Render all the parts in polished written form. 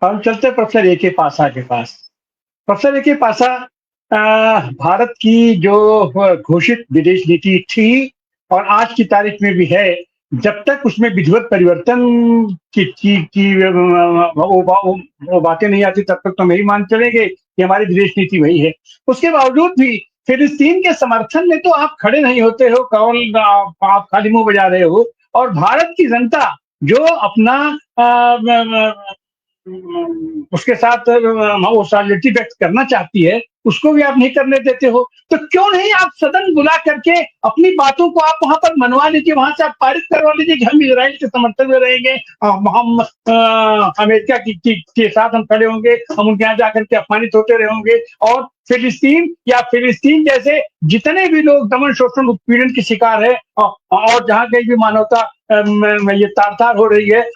हम चलते हैं प्रोफेसर ए के पासा के पास। प्रोफेसर ए के पासा, भारत की जो घोषित विदेश नीति थी और आज की तारीख में भी है, जब तक उसमें विधिवत परिवर्तन की वो बातें नहीं आती, तब तक तो हम यही मान चलेंगे कि हमारी विदेश नीति वही है। उसके बावजूद भी फिलिस्तीन के समर्थन में तो आप खड़े नहीं होते हो, केवल आप खाली मुँह बजा रहे हो। और भारत की जनता जो अपना उसके साथ वो सॉलिडरिटी व्यक्त करना चाहती है, उसको भी आप नहीं करने देते हो। तो क्यों नहीं आप सदन बुला करके अपनी बातों को आप वहाँ पर मनवा लीजिए, वहाँ से आप पारित करवा लीजिए कि हम इज़राइल के समर्थन में रहेंगे, हम अमेरिका के साथ हम खड़े होंगे, हम उनके यहाँ जाकर के अपमानित होते रहेंगे। और फिलिस्तीन जैसे जितने भी लोग दमन, शोषण, उत्पीड़न के शिकार है, और जहाँ कहीं भी मानवता ये तार-तार हो रही है,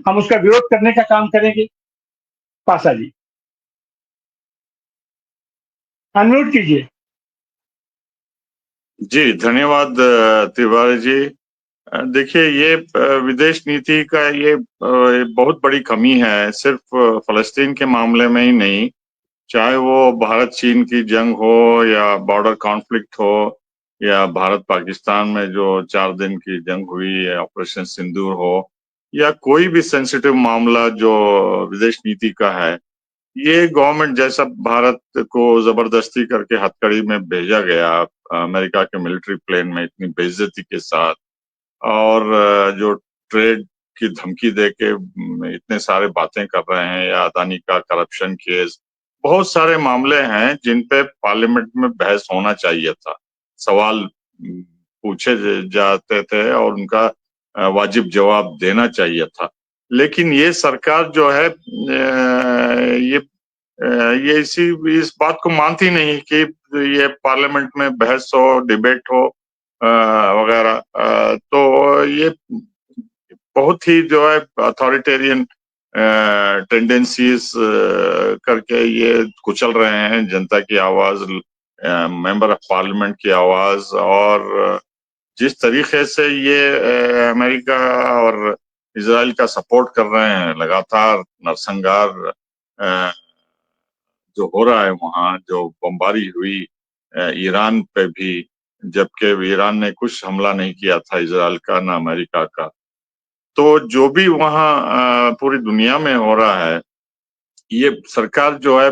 हम उसका विरोध करने का काम करेंगे। पासा जी, अनम्यूट कीजिए। जी, धन्यवाद तिवारी जी। देखिए, ये विदेश नीति का ये बहुत बड़ी कमी है, सिर्फ फ़लस्तीन के मामले में ही नहीं, चाहे वो भारत-चीन की जंग हो या बॉर्डर कॉन्फ्लिक्ट हो या भारत-पाकिस्तान में जो 4 दिन की जंग हुई या ऑपरेशन सिंदूर हो या कोई भी सेंसिटिव मामला जो विदेश नीति का है, ये गवर्नमेंट जैसा भारत को जबरदस्ती करके हथकड़ी में भेजा गया अमेरिका के मिलिट्री प्लेन में इतनी बेइज्जती के साथ और जो ट्रेड की धमकी देके इतने सारे बातें कर रहे हैं या अदानी का करप्शन केस, बहुत सारे मामले हैं जिन पे पार्लियामेंट में बहस होना चाहिए था। सवाल पूछे जाते थे और उनका वाजिब जवाब देना चाहिए था। लेकिन ये सरकार जो है ये इस बात को मानती नहीं कि ये पार्लियामेंट में बहस हो, डिबेट हो वगैरह। तो ये बहुत ही जो है अथॉरिटेरियन टेंडेंसीज करके ये कुचल रहे हैं जनता की आवाज, मेंबर ऑफ पार्लियामेंट की आवाज। और जिस तरीके से ये अमेरिका और इजराइल का सपोर्ट कर रहे हैं, लगातार नरसंहार जो हो रहा है वहाँ, जो बमबारी हुई ईरान पे भी, जबकि ईरान ने कुछ हमला नहीं किया था इजराइल का ना अमेरिका का। तो जो भी वहाँ पूरी दुनिया में हो रहा है, ये सरकार जो है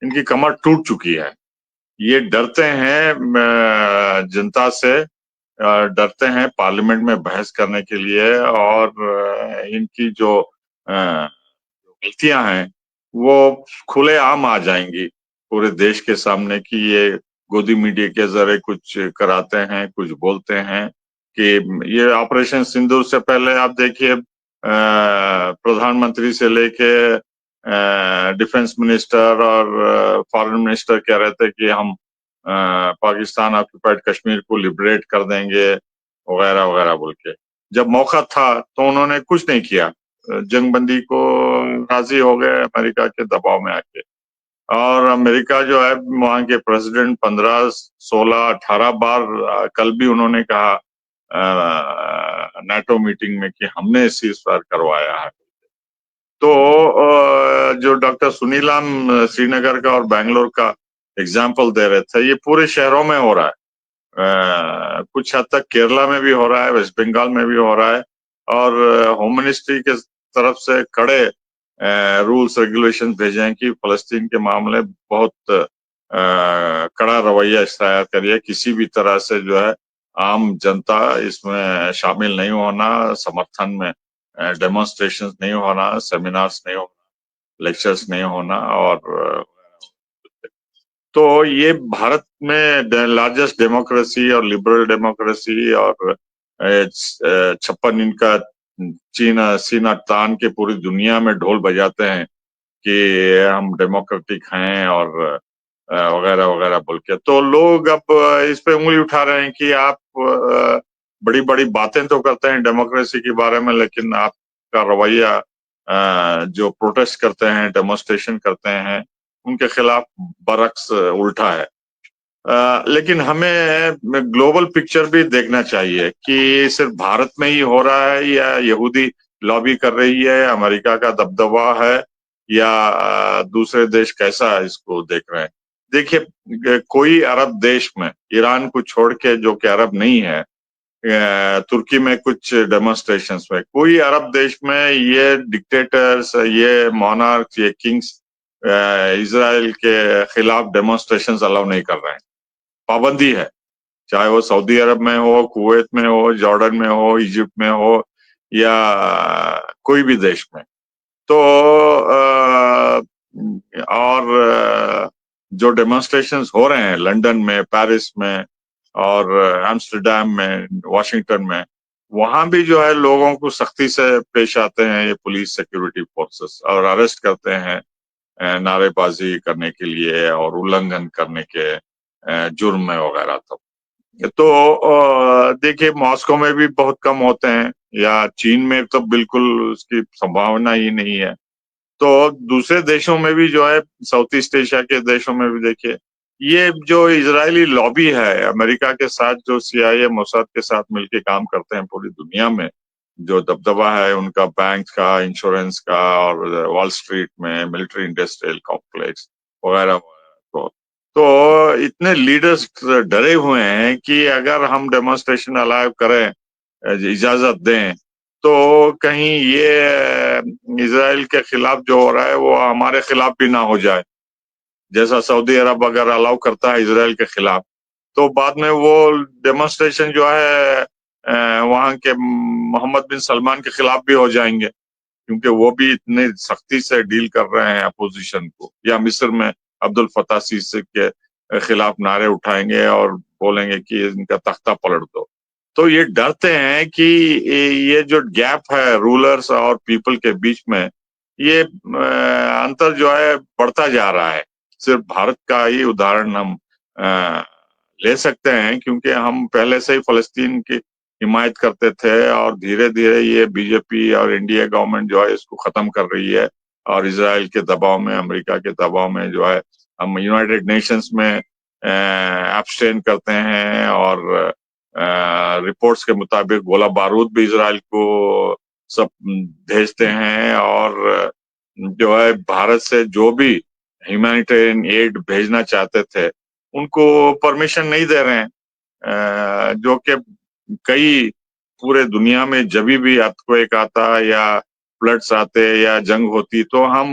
इनकी कमर टूट चुकी है। ये डरते हैं जनता से, डरते हैं पार्लियामेंट में बहस करने के लिए, और इनकी जो गलतियां हैं वो खुलेआम आ जाएंगी पूरे देश के सामने कि ये गोदी मीडिया के जरिए कुछ कराते हैं, कुछ बोलते हैं। कि ये ऑपरेशन सिंदूर से पहले आप देखिए, प्रधानमंत्री से लेके डिफेंस मिनिस्टर और फॉरेन मिनिस्टर कह रहे थे कि हम पाकिस्तान ऑक्युपाइड कश्मीर को लिबरेट कर देंगे वगैरह वगैरह बोल के। जब मौका था तो उन्होंने कुछ नहीं किया, जंगबंदी को राजी हो गए अमेरिका के दबाव में आके। और अमेरिका जो है, वहां के प्रेसिडेंट 15, 16, 18 बार, कल भी उन्होंने कहा नाटो मीटिंग में कि हमने सीज़फायर करवाया है। तो जो डॉक्टर सुनीलाम श्रीनगर का और बैंगलोर का एग्जाम्पल दे रहे थे, ये पूरे शहरों में हो रहा है। कुछ हद तक केरला में भी हो रहा है, वेस्ट बंगाल में भी हो रहा है। और होम मिनिस्ट्री के तरफ से कड़े रूल्स रेगुलेशन भेजे हैं कि फलस्तीन के मामले बहुत कड़ा रवैया इख्तियार करिए, किसी भी तरह से जो है आम जनता इसमें शामिल नहीं होना, समर्थन में डेमोन्स्ट्रेशन नहीं होना, सेमिनार्स नहीं होना, लेक्चर्स नहीं होना। और तो ये भारत में लार्जेस्ट डेमोक्रेसी और लिबरल डेमोक्रेसी और 56 इनका सीना तान के पूरी दुनिया में ढोल बजाते हैं कि हम डेमोक्रेटिक हैं और वगैरह वगैरह बोल के। तो लोग अब इस पे उंगली उठा रहे हैं कि आप बड़ी बड़ी बातें तो करते हैं डेमोक्रेसी के बारे में, लेकिन आपका रवैया जो प्रोटेस्ट करते हैं, डेमोन्स्ट्रेशन करते हैं, उनके खिलाफ बरक्स उल्टा है। लेकिन हमें ग्लोबल पिक्चर भी देखना चाहिए कि सिर्फ भारत में ही हो रहा है या यहूदी लॉबी कर रही है, अमेरिका का दबदबा है, या दूसरे देश कैसा इसको देख रहे हैं? देखिए, कोई अरब देश में, ईरान को छोड़ के जो कि अरब नहीं है, तुर्की में कुछ डेमोन्स्ट्रेशंस में, कोई अरब देश में ये डिक्टेटर्स, ये मोनार्क्स, ये किंग्स इजराइल के खिलाफ डेमोन्स्ट्रेशंस अलाउ नहीं कर रहे हैं। पाबंदी है, चाहे वो सऊदी अरब में हो, कुवैत में हो, जॉर्डन में हो, इजिप्ट में हो, या कोई भी देश में। तो जो डेमोन्स्ट्रेशंस हो रहे हैं लंदन में, पेरिस में और एम्स्टर्डम में, वाशिंगटन में, वहां भी जो है लोगों को सख्ती से पेश आते हैं ये पुलिस सिक्योरिटी फोर्सेस, और अरेस्ट करते हैं नारेबाजी करने के लिए और उल्लंघन करने के जुर्म में वगैरह। तो देखिए, मॉस्को में भी बहुत कम होते हैं, या चीन में तो बिल्कुल उसकी संभावना ही नहीं है। तो दूसरे देशों में भी जो है, साउथ ईस्ट एशिया के देशों में भी देखिए, ये जो इजरायली लॉबी है, अमेरिका के साथ जो CIA मोसाद के साथ मिलके काम करते हैं पूरी दुनिया में, जो दबदबा है उनका बैंक का, इंश्योरेंस का, और वॉल स्ट्रीट में मिलिट्री इंडस्ट्रियल कॉम्प्लेक्स वगैरह। तो इतने लीडर्स डरे हुए हैं कि अगर हम डेमोन्स्ट्रेशन अलाउ करें, इजाजत दें, तो कहीं ये इजराइल के खिलाफ जो हो रहा है वो हमारे खिलाफ भी ना हो जाए। जैसा सऊदी अरब अगर अलाउ करता है इजराइल के खिलाफ, तो बाद में वो डेमोन्स्ट्रेशन जो है वहां के मोहम्मद बिन सलमान के खिलाफ भी हो जाएंगे, क्योंकि वो भी इतने सख्ती से डील कर रहे हैं अपोजिशन को। या मिस्र में अब्दुल फताह सीसी के खिलाफ नारे उठाएंगे और बोलेंगे कि इनका तख्ता पलट दो। तो ये डरते हैं कि ये जो गैप है रूलर्स और पीपल के बीच में, ये अंतर जो है बढ़ता जा रहा है। सिर्फ भारत का ही उदाहरण हम अ, ले सकते हैं, क्योंकि हम पहले से ही फलस्तीन की हिमायत करते थे, और धीरे धीरे ये बीजेपी और इंडिया गवर्नमेंट जो है इसको खत्म कर रही है, और इजराइल के दबाव में, अमेरिका के दबाव में जो है हम यूनाइटेड नेशंस में एब्सटेन करते हैं, और रिपोर्ट्स के मुताबिक गोला बारूद भी इजराइल को सब भेजते हैं, और जो है भारत से जो भी ह्यूमैनिटेरियन एड भेजना चाहते थे उनको परमिशन नहीं दे रहे हैं। जो कि कई पूरे दुनिया में जब भी अर्थक्वेक आता या फ्लड्स आते या जंग होती, तो हम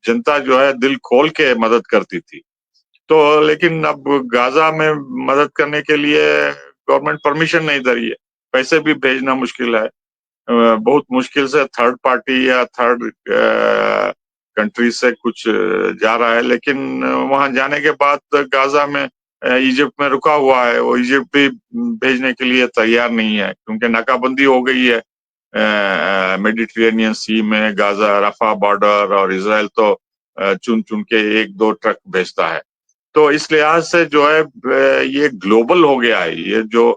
जनता जो है दिल खोल के मदद करती थी। तो लेकिन अब गाजा में मदद करने के लिए गवर्नमेंट परमिशन नहीं दे रही है, पैसे भी भेजना मुश्किल है। बहुत मुश्किल से थर्ड पार्टी या थर्ड कंट्री से कुछ जा रहा है, लेकिन वहां जाने के बाद गाजा में, इजिप्ट में रुका हुआ है, वो इजिप्ट भी भेजने के लिए तैयार नहीं है, क्योंकि नाकाबंदी हो गई है मेडिटेरेनियन सी में, गाजा रफा बॉर्डर, और इसराइल तो चुन चुन के एक दो ट्रक भेजता है। तो इस लिहाज से जो है ये ग्लोबल हो गया है, ये जो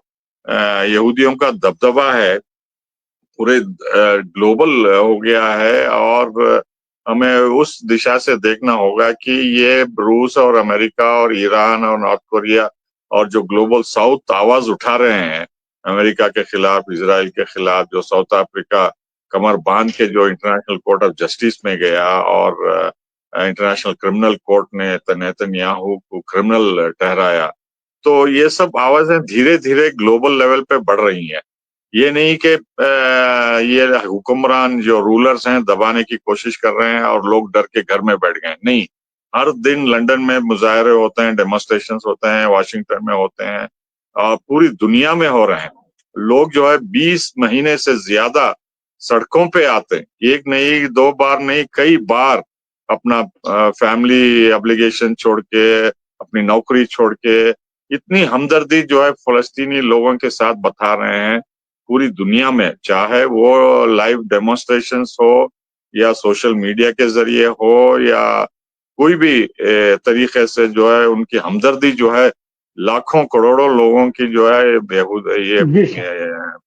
यहूदियों का दबदबा है पूरे ग्लोबल हो गया है, और हमें उस दिशा से देखना होगा कि ये रूस और अमेरिका और ईरान और नॉर्थ कोरिया और जो ग्लोबल साउथ आवाज उठा रहे हैं अमेरिका के खिलाफ, इजराइल के खिलाफ, जो साउथ अफ्रीका कमर बांध के जो इंटरनेशनल कोर्ट ऑफ जस्टिस में गया, और इंटरनेशनल क्रिमिनल कोर्ट ने नेतन्याहू को क्रिमिनल ठहराया, तो ये सब आवाजें धीरे धीरे ग्लोबल लेवल पे बढ़ रही हैं। ये नहीं कि ये हुक्मरान जो रूलर्स हैं दबाने की कोशिश कर रहे हैं और लोग डर के घर में बैठ गए, नहीं। हर दिन लंदन में मुजाहरे होते हैं, डेमोन्स्ट्रेशंस होते हैं, वाशिंगटन में होते हैं, और पूरी दुनिया में हो रहे हैं। लोग जो है 20 महीने से ज्यादा सड़कों पे आते हैं, एक नहीं, दो बार नहीं, कई बार अपना फैमिली ऑब्लिगेशन छोड़ के, अपनी नौकरी छोड़ के, इतनी हमदर्दी जो है फलस्तीनी लोगों के साथ बता रहे हैं पूरी दुनिया में, चाहे वो लाइव डेमोन्स्ट्रेशंस हो, या सोशल मीडिया के जरिए हो, या कोई भी तरीके से जो है उनकी हमदर्दी जो है लाखों करोड़ों लोगों की जो है ये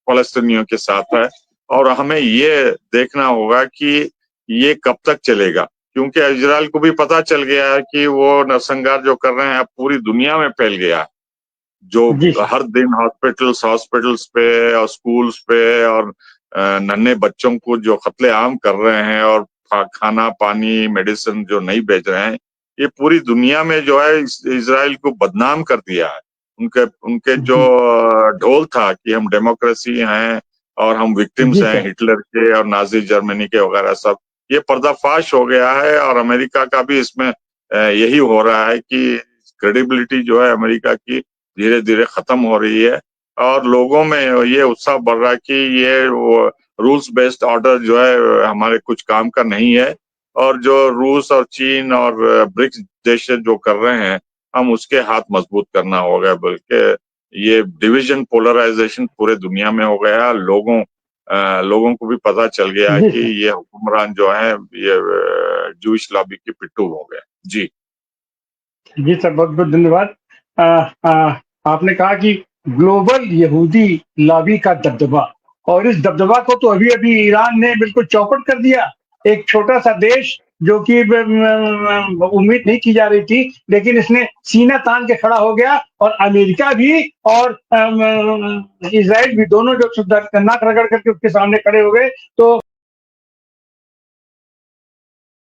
फलस्तीनियों के साथ है। और हमें ये देखना होगा कि ये कब तक चलेगा, क्योंकि इजराइल को भी पता चल गया है कि वो नरसंहार जो कर रहे हैं पूरी दुनिया में फैल गया है। जो हर दिन हॉस्पिटल्स पे और स्कूल्स पे और नन्हे बच्चों को जो कत्लेआम कर रहे हैं और खाना पानी मेडिसिन जो नहीं बेच रहे हैं, ये पूरी दुनिया में जो है इजराइल को बदनाम कर दिया है। उनके उनके जो ढोल था कि हम डेमोक्रेसी हैं और हम विक्टिम्स जी हैं सर। हिटलर के और नाजी जर्मनी के वगैरह सब, ये पर्दाफाश हो गया है। और अमेरिका का भी इसमें यही हो रहा है कि क्रेडिबिलिटी जो है अमेरिका की धीरे धीरे खत्म हो रही है और लोगों में ये उत्साह बढ़ रहा है कि ये रूल्स बेस्ड ऑर्डर जो है हमारे कुछ काम का नहीं है और जो रूस और चीन और ब्रिक्स देश जो कर रहे हैं हम उसके हाथ मजबूत करना होगा। बल्कि ये डिवीजन पोलराइजेशन पूरे दुनिया में हो गया। लोगों को भी पता चल गया जी कि सर। ये हुक्मरान जो है ये जूश लॉबी के पिट्ठू हो गए। जी जी सर, बहुत बहुत धन्यवाद। आ, आ, आपने कहा कि ग्लोबल यहूदी लॉबी का दबदबा, और इस दबदबा को तो अभी अभी ईरान ने बिल्कुल चौपट कर दिया। एक छोटा सा देश जो कि उम्मीद नहीं की जा रही थी, लेकिन इसने सीना तान के खड़ा हो गया। और अमेरिका भी और इजराइल भी दोनों जो नाक रगड़ करके उसके सामने खड़े हो गए। तो